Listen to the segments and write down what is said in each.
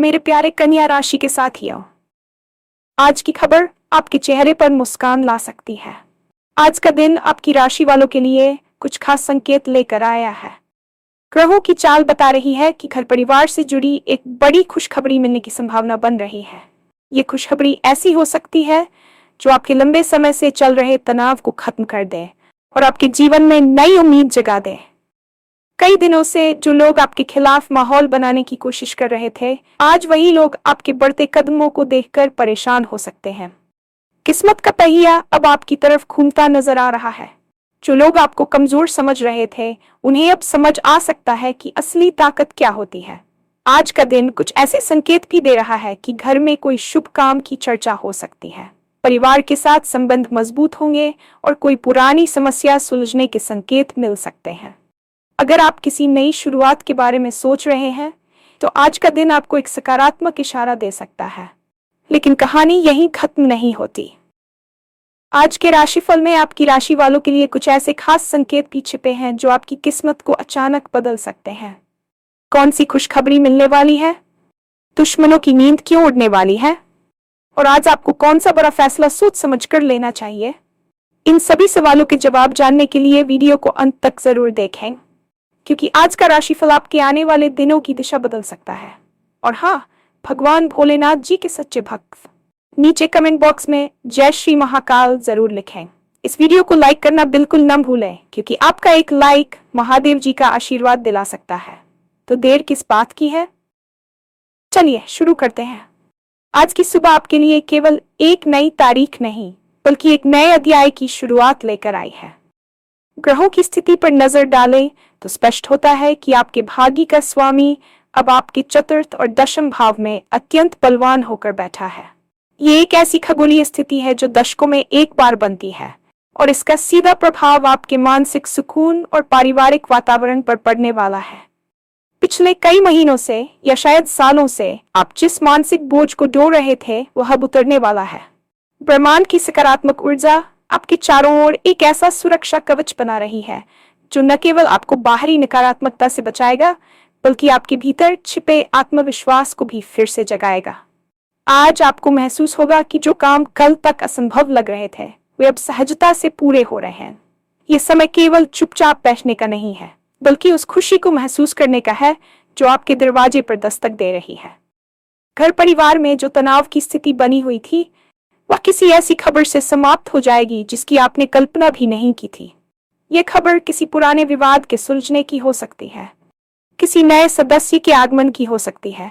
मेरे प्यारे कन्या राशि के साथियों, आज की खबर आपके चेहरे पर मुस्कान ला सकती है। आज का दिन आपकी राशि वालों के लिए कुछ खास संकेत लेकर आया है। ग्रहों की चाल बता रही है कि घर परिवार से जुड़ी एक बड़ी खुशखबरी मिलने की संभावना बन रही है। ये खुशखबरी ऐसी हो सकती है जो आपके लंबे समय से चल रहे तनाव को खत्म कर दे और आपके जीवन में नई उम्मीद जगा दे। कई दिनों से जो लोग आपके खिलाफ माहौल बनाने की कोशिश कर रहे थे, आज वही लोग आपके बढ़ते कदमों को देखकर परेशान हो सकते हैं। किस्मत का पहिया अब आपकी तरफ घूमता नजर आ रहा है। जो लोग आपको कमजोर समझ रहे थे, उन्हें अब समझ आ सकता है कि असली ताकत क्या होती है। आज का दिन कुछ ऐसे संकेत भी दे रहा है कि घर में कोई शुभ काम की चर्चा हो सकती है। परिवार के साथ संबंध मजबूत होंगे और कोई पुरानी समस्या सुलझने के संकेत मिल सकते हैं। अगर आप किसी नई शुरुआत के बारे में सोच रहे हैं, तो आज का दिन आपको एक सकारात्मक इशारा दे सकता है। लेकिन कहानी यहीं खत्म नहीं होती। आज के राशिफल में आपकी राशि वालों के लिए कुछ ऐसे खास संकेत भी छिपे हैं जो आपकी किस्मत को अचानक बदल सकते हैं। कौन सी खुशखबरी मिलने वाली है? दुश्मनों की नींद क्यों उड़ने वाली है? और आज आपको कौन सा बड़ा फैसला सोच समझकर लेना चाहिए? इन सभी सवालों के जवाब जानने के लिए वीडियो को अंत तक जरूर देखें, क्योंकि आज का राशिफल आपके आने वाले दिनों की दिशा बदल सकता है। और हाँ, भगवान भोलेनाथ जी के सच्चे भक्त नीचे कमेंट बॉक्स में जय श्री महाकाल जरूर लिखें। इस वीडियो को लाइक करना बिल्कुल न भूलें, क्योंकि आपका एक लाइक महादेव जी का आशीर्वाद दिला सकता है। तो देर किस बात की है, चलिए शुरू करते हैं। आज की सुबह आपके लिए केवल एक नई तारीख नहीं, बल्कि एक नए अध्याय की शुरुआत लेकर आई है। ग्रहों की स्थिति पर नजर डालें तो स्पष्ट होता है कि आपके भाग्य का स्वामी अब आपके चतुर्थ और दशम भाव में अत्यंत बलवान होकर बैठा है। ये एक ऐसी खगोलीय स्थिति है जो दशकों में एक बार बनती है, और इसका सीधा प्रभाव आपके मानसिक सुकून और पारिवारिक वातावरण पर पड़ने वाला है। पिछले कई महीनों से या शायद सालों से आप जिस मानसिक बोझ को ढो रहे थे, वह अब उतरने वाला है। ब्रह्मांड की सकारात्मक ऊर्जा आपके चारों ओर एक ऐसा सुरक्षा कवच बना रही है जो न केवल आपको बाहरी नकारात्मकता से बचाएगा, बल्कि आपके भीतर छिपे आत्मविश्वास को भी फिर से जगाएगा। आज आपको महसूस होगा कि जो काम कल तक असंभव लग रहे थे, वे अब सहजता से पूरे हो रहे हैं। ये समय केवल चुपचाप बैठने का नहीं है, बल्कि उस खुशी को महसूस करने का है जो आपके दरवाजे पर दस्तक दे रही है। घर परिवार में जो तनाव की स्थिति बनी हुई थी, वह किसी ऐसी खबर से समाप्त हो जाएगी जिसकी आपने कल्पना भी नहीं की थी। ये खबर किसी पुराने विवाद के सुलझने की हो सकती है, किसी नए सदस्य के आगमन की हो सकती है,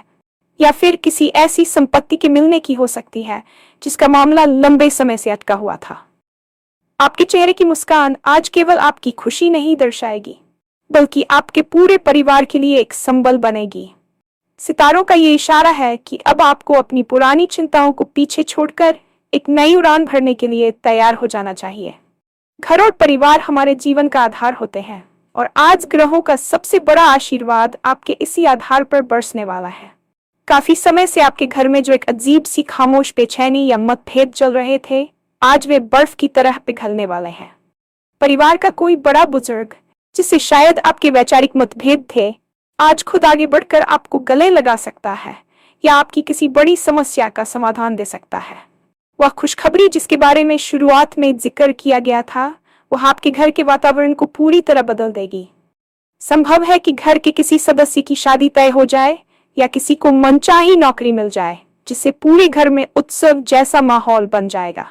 या फिर किसी ऐसी संपत्ति के मिलने की हो सकती है जिसका मामला लंबे समय से अटका हुआ था। आपके चेहरे की मुस्कान आज केवल आपकी खुशी नहीं दर्शाएगी, बल्कि आपके पूरे परिवार के लिए एक संबल बनेगी। सितारों का ये इशारा है कि अब आपको अपनी पुरानी चिंताओं को पीछे छोड़कर एक नई उड़ान भरने के लिए तैयार हो जाना चाहिए। घर और परिवार हमारे जीवन का आधार होते हैं, और आज ग्रहों का सबसे बड़ा आशीर्वाद आपके इसी आधार पर बरसने वाला है। काफी समय से आपके घर में जो एक अजीब सी खामोश बेचैनी या मतभेद चल रहे थे, आज वे बर्फ की तरह पिघलने वाले हैं। परिवार का कोई बड़ा बुजुर्ग, जिससे शायद आपके वैचारिक मतभेद थे, आज खुद आगे बढ़कर आपको गले लगा सकता है या आपकी किसी बड़ी समस्या का समाधान दे सकता है। वह खुशखबरी जिसके बारे में शुरुआत में जिक्र किया गया था, वह आपके घर के वातावरण को पूरी तरह बदल देगी। संभव है कि घर के किसी सदस्य की शादी तय हो जाए या किसी को मनचाही नौकरी मिल जाए, जिससे पूरे घर में उत्सव जैसा माहौल बन जाएगा।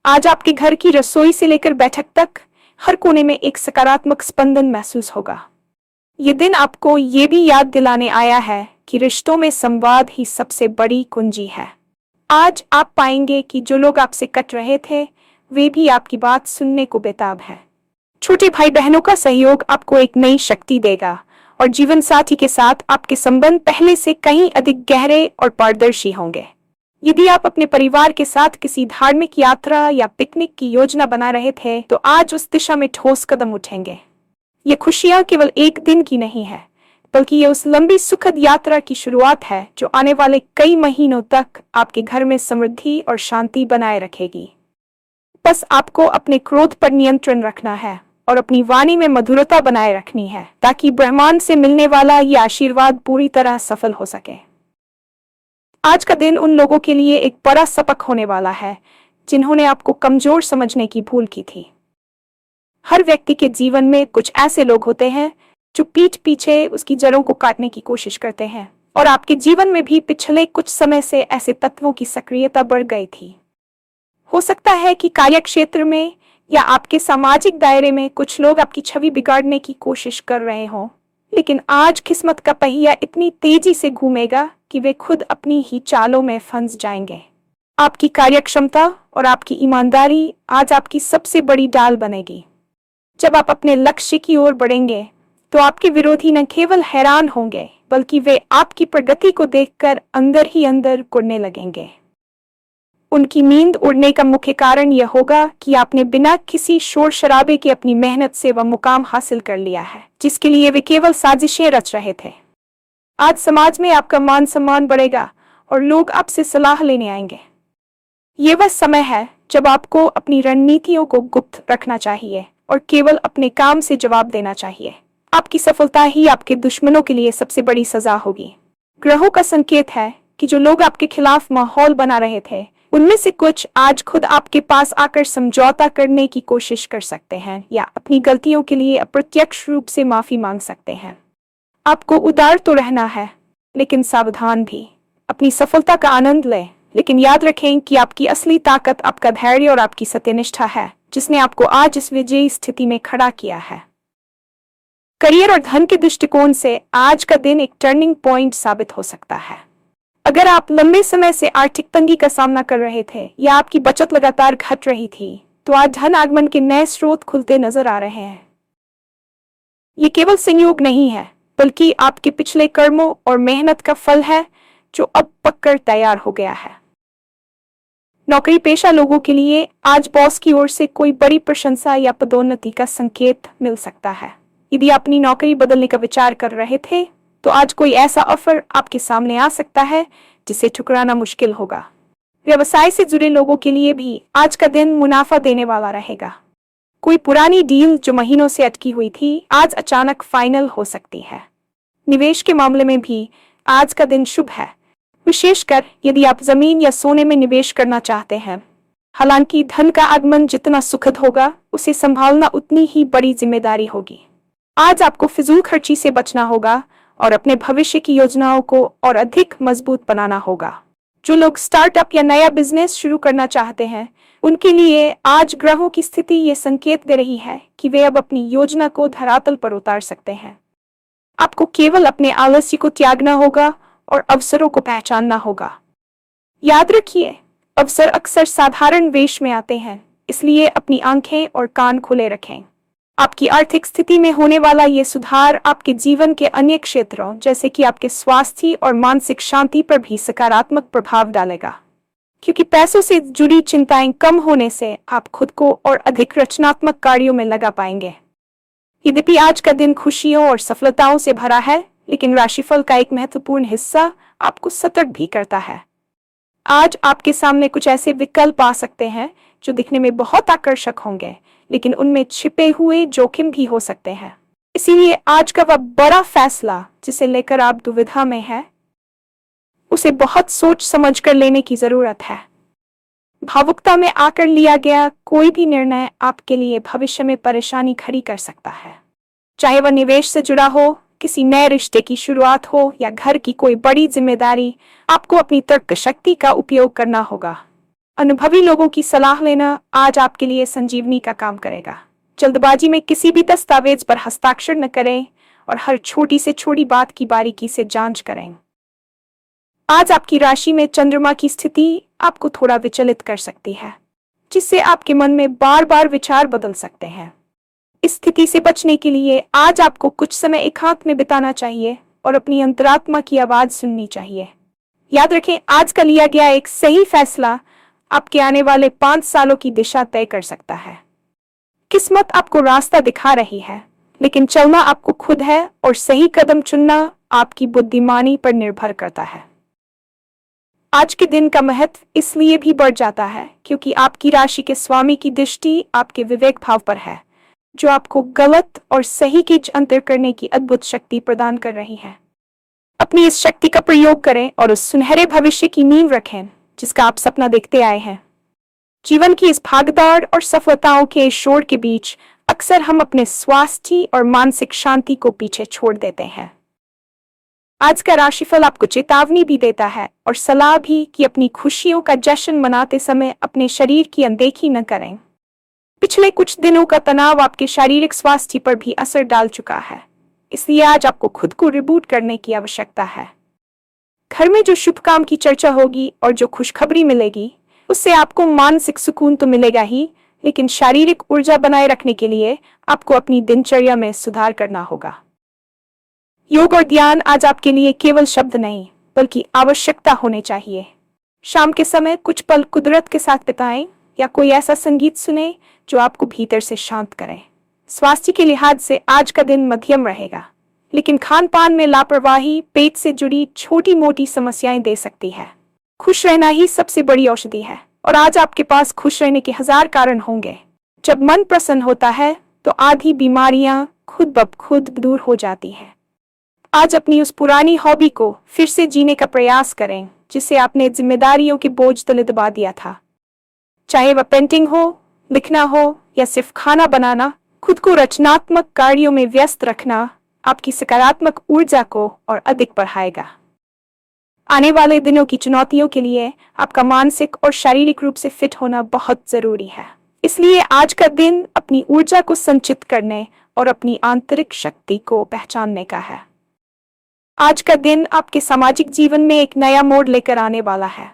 आज आपके घर की रसोई से लेकर बैठक तक हर कोने में एक सकारात्मक स्पंदन महसूस होगा। ये दिन आपको ये भी याद दिलाने आया है कि रिश्तों में संवाद ही सबसे बड़ी कुंजी है। आज आप पाएंगे कि जो लोग आपसे कट रहे थे, वे भी आपकी बात सुनने को बेताब हैं। छोटे भाई बहनों का सहयोग आपको एक नई शक्ति देगा, और जीवन साथी के साथ आपके संबंध पहले से कहीं अधिक गहरे और पारदर्शी होंगे। यदि आप अपने परिवार के साथ किसी धार्मिक यात्रा या पिकनिक की योजना बना रहे थे, तो आज उस दिशा में ठोस कदम उठेंगे। ये खुशियां केवल एक दिन की नहीं है, बल्कि ये उस लंबी सुखद यात्रा की शुरुआत है जो आने वाले कई महीनों तक आपके घर में समृद्धि और शांति बनाए रखेगी। बस आपको अपने क्रोध पर नियंत्रण रखना है और अपनी वाणी में मधुरता बनाए रखनी है, ताकि ब्रह्मांड से मिलने वाला ये आशीर्वाद पूरी तरह सफल हो सके। आज का दिन उन लोगों के लिए एक बड़ा सबक होने वाला है जिन्होंने आपको कमजोर समझने की भूल की थी। हर व्यक्ति के जीवन में कुछ ऐसे लोग होते हैं जो पीठ पीछे उसकी जड़ों को काटने की कोशिश करते हैं, और आपके जीवन में भी पिछले कुछ समय से ऐसे तत्वों की सक्रियता बढ़ गई थी। हो सकता है कि कार्यक्षेत्र में या आपके सामाजिक दायरे में कुछ लोग आपकी छवि बिगाड़ने की कोशिश कर रहे हों, लेकिन आज किस्मत का पहिया इतनी तेजी से घूमेगा कि वे खुद अपनी ही चालों में फंस जाएंगे। आपकी कार्यक्षमता और आपकी ईमानदारी आज आपकी सबसे बड़ी ढाल बनेगी। जब आप अपने लक्ष्य की ओर बढ़ेंगे तो आपके विरोधी न केवल हैरान होंगे, बल्कि वे आपकी प्रगति को देखकर अंदर ही अंदर कुढ़ने लगेंगे। उनकी नींद उड़ने का मुख्य कारण यह होगा कि आपने बिना किसी शोर शराबे के अपनी मेहनत से वह मुकाम हासिल कर लिया है जिसके लिए वे केवल साजिशें रच रहे थे। आज समाज में आपका मान सम्मान बढ़ेगा और लोग आपसे सलाह लेने आएंगे। ये वह समय है जब आपको अपनी रणनीतियों को गुप्त रखना चाहिए और केवल अपने काम से जवाब देना चाहिए। आपकी सफलता ही आपके दुश्मनों के लिए सबसे बड़ी सजा होगी। ग्रहों का संकेत है कि जो लोग आपके खिलाफ माहौल बना रहे थे उनमें से कुछ आज खुद आपके पास आकर समझौता करने की कोशिश कर सकते हैं या अपनी गलतियों के लिए अप्रत्यक्ष रूप से माफी मांग सकते हैं। आपको उदार तो रहना है, लेकिन सावधान भी। अपनी सफलता का आनंद लें, लेकिन याद रखें कि आपकी असली ताकत आपका धैर्य और आपकी सत्यनिष्ठा है जिसने आपको आज इस विजयी स्थिति में खड़ा किया है। करियर और धन के दृष्टिकोण से आज का दिन एक टर्निंग पॉइंट साबित हो सकता है। अगर आप लंबे समय से आर्थिक तंगी का सामना कर रहे थे या आपकी बचत लगातार घट रही थी, तो आज धन आगमन के नए स्रोत खुलते नजर आ रहे हैं। ये केवल संयोग नहीं है, बल्कि आपके पिछले कर्मों और मेहनत का फल है जो अब पककर तैयार हो गया है। नौकरी पेशा लोगों के लिए आज बॉस की ओर से कोई बड़ी प्रशंसा या पदोन्नति का संकेत मिल सकता है। यदि आप अपनी नौकरी बदलने का विचार कर रहे थे, तो आज कोई ऐसा ऑफर आपके सामने आ सकता है जिसे ठुकराना मुश्किल होगा। व्यवसाय से जुड़े लोगों के लिए भी आज का दिन मुनाफा देने वाला रहेगा। कोई पुरानी डील जो महीनों से अटकी हुई थी, आज अचानक फाइनल हो सकती है। निवेश के मामले में भी आज का दिन शुभ है, विशेषकर यदि आप जमीन या सोने में निवेश करना चाहते हैं। हालांकि धन का आगमन जितना सुखद होगा, उसे संभालना उतनी ही बड़ी जिम्मेदारी होगी। आज आपको फिजूल खर्ची से बचना होगा और अपने भविष्य की योजनाओं को और अधिक मजबूत बनाना होगा। जो लोग स्टार्टअप या नया बिजनेस शुरू करना चाहते हैं, उनके लिए आज ग्रहों की स्थिति ये संकेत दे रही है कि वे अब अपनी योजना को धरातल पर उतार सकते हैं। आपको केवल अपने आलस्य को त्यागना होगा और अवसरों को पहचानना होगा। याद रखिए, अवसर अक्सर साधारण वेश में आते हैं, इसलिए अपनी आंखें और कान खुले रखें। आपकी आर्थिक स्थिति में होने वाला ये सुधार आपके जीवन के अन्य क्षेत्रों जैसे कि आपके स्वास्थ्य और मानसिक शांति पर भी सकारात्मक प्रभाव डालेगा, क्योंकि पैसों से जुड़ी चिंताएं कम होने से आप खुद को और अधिक रचनात्मक कार्यों में लगा पाएंगे। यद्यपि आज का दिन खुशियों और सफलताओं से भरा है, लेकिन राशिफल का एक महत्वपूर्ण हिस्सा आपको सतर्क भी करता है। आज आपके सामने कुछ ऐसे विकल्प आ सकते हैं जो दिखने में बहुत आकर्षक होंगे, लेकिन उनमें छिपे हुए जोखिम भी हो सकते हैं। इसीलिए आज का वह बड़ा फैसला जिसे लेकर आप दुविधा में हैं, उसे बहुत सोच समझ कर लेने की जरूरत है। भावुकता में आकर लिया गया कोई भी निर्णय आपके लिए भविष्य में परेशानी खड़ी कर सकता है। चाहे वह निवेश से जुड़ा हो, किसी नए रिश्ते की शुरुआत हो या घर की कोई बड़ी जिम्मेदारी, आपको अपनी तर्क शक्ति का उपयोग करना होगा। अनुभवी लोगों की सलाह लेना आज आपके लिए संजीवनी का काम करेगा। जल्दबाजी में किसी भी दस्तावेज पर हस्ताक्षर न करें और हर छोटी से छोटी बात की बारीकी से जांच करें। आज आपकी राशि में चंद्रमा की स्थिति आपको थोड़ा विचलित कर सकती है, जिससे आपके मन में बार बार विचार बदल सकते हैं। इस स्थिति से बचने के लिए आज आपको कुछ समय एकांत में बिताना चाहिए और अपनी अंतरात्मा की आवाज सुननी चाहिए। याद रखें, आज का लिया गया एक सही फैसला आपके आने वाले 5 सालों की दिशा तय कर सकता है। किस्मत आपको रास्ता दिखा रही है, लेकिन चलना आपको खुद है और सही कदम चुनना आपकी बुद्धिमानी पर निर्भर करता है। आज के दिन का महत्व इसलिए भी बढ़ जाता है क्योंकि आपकी राशि के स्वामी की दृष्टि आपके विवेक भाव पर है, जो आपको गलत और सही की अंतर करने की अद्भुत शक्ति प्रदान कर रही है। अपनी इस शक्ति का प्रयोग करें और उस सुनहरे भविष्य की नींव रखें जिसका आप सपना देखते आए हैं। जीवन की इस भागदौड़ और सफलताओं के इस शोर के बीच अक्सर हम अपने स्वास्थ्य और मानसिक शांति को पीछे छोड़ देते हैं। आज का राशिफल आपको चेतावनी भी देता है और सलाह भी कि अपनी खुशियों का जश्न मनाते समय अपने शरीर की अनदेखी न करें। पिछले कुछ दिनों का तनाव आपके शारीरिक स्वास्थ्य पर भी असर डाल चुका है, इसलिए आज आपको खुद को रिबूट करने की आवश्यकता है। घर में जो शुभ काम की चर्चा होगी और जो खुशखबरी मिलेगी उससे आपको मानसिक सुकून तो मिलेगा ही, लेकिन शारीरिक ऊर्जा बनाए रखने के लिए आपको अपनी दिनचर्या में सुधार करना होगा। योग और ध्यान आज आपके लिए केवल शब्द नहीं बल्कि आवश्यकता होने चाहिए। शाम के समय कुछ पल कुदरत के साथ बिताएं या कोई ऐसा संगीत सुने जो आपको भीतर से शांत करे। स्वास्थ्य के लिहाज से आज का दिन मध्यम रहेगा, लेकिन खान पान में लापरवाही पेट से जुड़ी छोटी मोटी समस्याएं दे सकती है। खुश रहना ही सबसे बड़ी औषधि है और आज आपके पास खुश रहने के 1000 कारण होंगे। जब मन प्रसन्न होता है तो आधी बीमारियां खुद ब खुद दूर हो जाती हैं। आज अपनी उस पुरानी हॉबी को फिर से जीने का प्रयास करें जिसे आपने जिम्मेदारियों के बोझ तले दबा दिया था। चाहे वह पेंटिंग हो, लिखना हो या सिर्फ खाना बनाना, खुद को रचनात्मक कार्यों में व्यस्त रखना आपकी सकारात्मक ऊर्जा को और अधिक बढ़ाएगा। आने वाले दिनों की चुनौतियों के लिए आपका मानसिक और शारीरिक रूप से फिट होना बहुत जरूरी है, इसलिए आज का दिन अपनी ऊर्जा को संचित करने और अपनी आंतरिक शक्ति को पहचानने का है। आज का दिन आपके सामाजिक जीवन में एक नया मोड़ लेकर आने वाला है।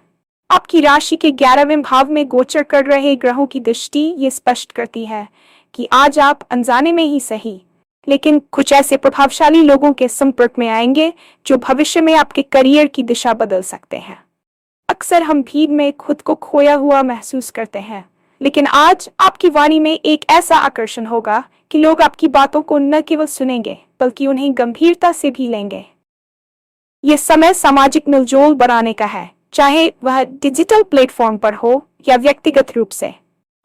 आपकी राशि के 11वें भाव में गोचर कर रहे ग्रहों की दृष्टि ये स्पष्ट करती है कि आज आप अनजाने में ही सही, लेकिन कुछ ऐसे प्रभावशाली लोगों के संपर्क में आएंगे जो भविष्य में आपके करियर की दिशा बदल सकते हैं। अक्सर हम भीड़ में खुद को खोया हुआ महसूस करते हैं, लेकिन आज आपकी वाणी में एक ऐसा आकर्षण होगा कि लोग आपकी बातों को न केवल सुनेंगे बल्कि उन्हें गंभीरता से भी लेंगे। यह समय सामाजिक मिलजोल बढ़ाने का है, चाहे वह डिजिटल प्लेटफॉर्म पर हो या व्यक्तिगत रूप से।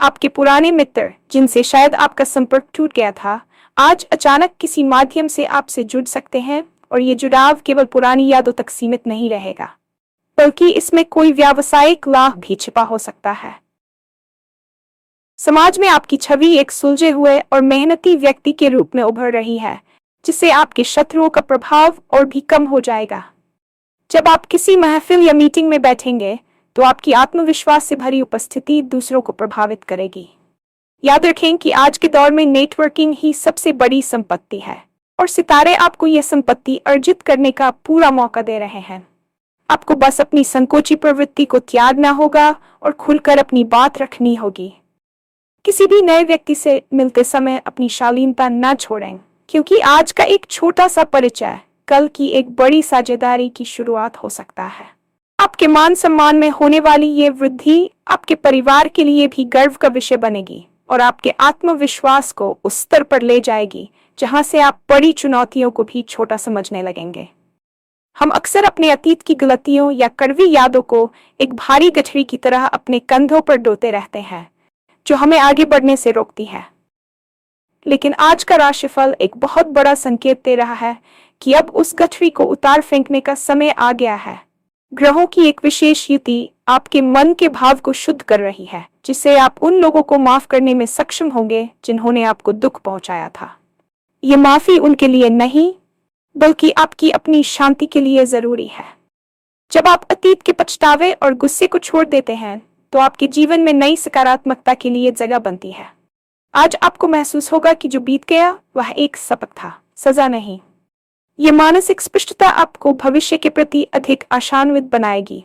आपके पुराने मित्र जिनसे शायद आपका संपर्क टूट गया था, आज अचानक किसी माध्यम से आपसे जुड़ सकते हैं और ये जुड़ाव केवल पुरानी यादों तक सीमित नहीं रहेगा, बल्कि इसमें कोई व्यावसायिक लाभ भी छिपा हो सकता है। समाज में आपकी छवि एक सुलझे हुए और मेहनती व्यक्ति के रूप में उभर रही है, जिससे आपके शत्रुओं का प्रभाव और भी कम हो जाएगा। जब आप किसी महफिल या मीटिंग में बैठेंगे तो आपकी आत्मविश्वास से भरी उपस्थिति दूसरों को प्रभावित करेगी। याद रखें कि आज के दौर में नेटवर्किंग ही सबसे बड़ी संपत्ति है और सितारे आपको यह संपत्ति अर्जित करने का पूरा मौका दे रहे हैं। आपको बस अपनी संकोची प्रवृत्ति को त्यागना होगा और खुलकर अपनी बात रखनी होगी। किसी भी नए व्यक्ति से मिलते समय अपनी शालीनता न छोड़ें, क्योंकि आज का एक छोटा सा परिचय कल की एक बड़ी साझेदारी की शुरुआत हो सकता है। आपके मान सम्मान में होने वाली ये वृद्धि आपके परिवार के लिए भी गर्व का विषय बनेगी और आपके आत्मविश्वास को उस स्तर पर ले जाएगी जहां से आप बड़ी चुनौतियों को भी छोटा समझने लगेंगे। हम अक्सर अपने अतीत की गलतियों या कड़वी यादों को एक भारी गठरी की तरह अपने कंधों पर ढोते रहते हैं, जो हमें आगे बढ़ने से रोकती है। लेकिन आज का राशिफल एक बहुत बड़ा संकेत दे रहा है कि अब उस गठरी को उतार फेंकने का समय आ गया है। ग्रहों की एक विशेष युति आपके मन के भाव को शुद्ध कर रही है, जिससे आप उन लोगों को माफ करने में सक्षम होंगे जिन्होंने आपको दुख पहुंचाया था। ये माफी उनके लिए नहीं बल्कि आपकी अपनी शांति के लिए जरूरी है। जब आप अतीत के पछतावे और गुस्से को छोड़ देते हैं तो आपके जीवन में नई सकारात्मकता के लिए जगह बनती है। आज आपको महसूस होगा कि जो बीत गया वह एक सबक था, सजा नहीं। ये मानसिक स्पष्टता आपको भविष्य के प्रति अधिक आशान्वित बनाएगी।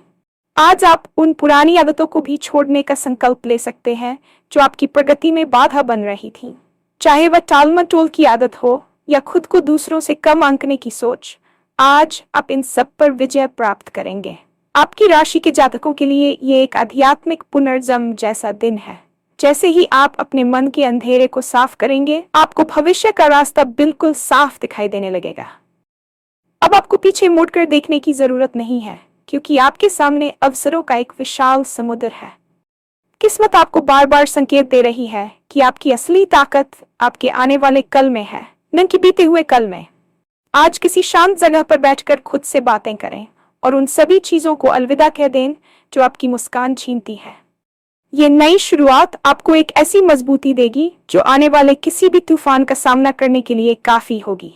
आज आप उन पुरानी आदतों को भी छोड़ने का संकल्प ले सकते हैं जो आपकी प्रगति में बाधा बन रही थी, चाहे वह टालमटोल की आदत हो या खुद को दूसरों से कम आंकने की सोच। आज आप इन सब पर विजय प्राप्त करेंगे। आपकी राशि के जातकों के लिए ये एक आध्यात्मिक पुनर्जन्म जैसा दिन है। जैसे ही आप अपने मन के अंधेरे को साफ करेंगे, आपको भविष्य का रास्ता बिल्कुल साफ दिखाई देने लगेगा। अब आपको पीछे मुड़कर देखने की जरूरत नहीं है, क्योंकि आपके सामने अवसरों का एक विशाल समुद्र है। किस्मत आपको बार बार संकेत दे रही है कि आपकी असली ताकत आपके आने वाले कल में है, न कि बीते हुए कल में। आज किसी शांत जगह पर बैठकर खुद से बातें करें और उन सभी चीजों को अलविदा कह दें जो आपकी मुस्कान छीनती है। ये नई शुरुआत आपको एक ऐसी मजबूती देगी जो आने वाले किसी भी तूफान का सामना करने के लिए काफी होगी।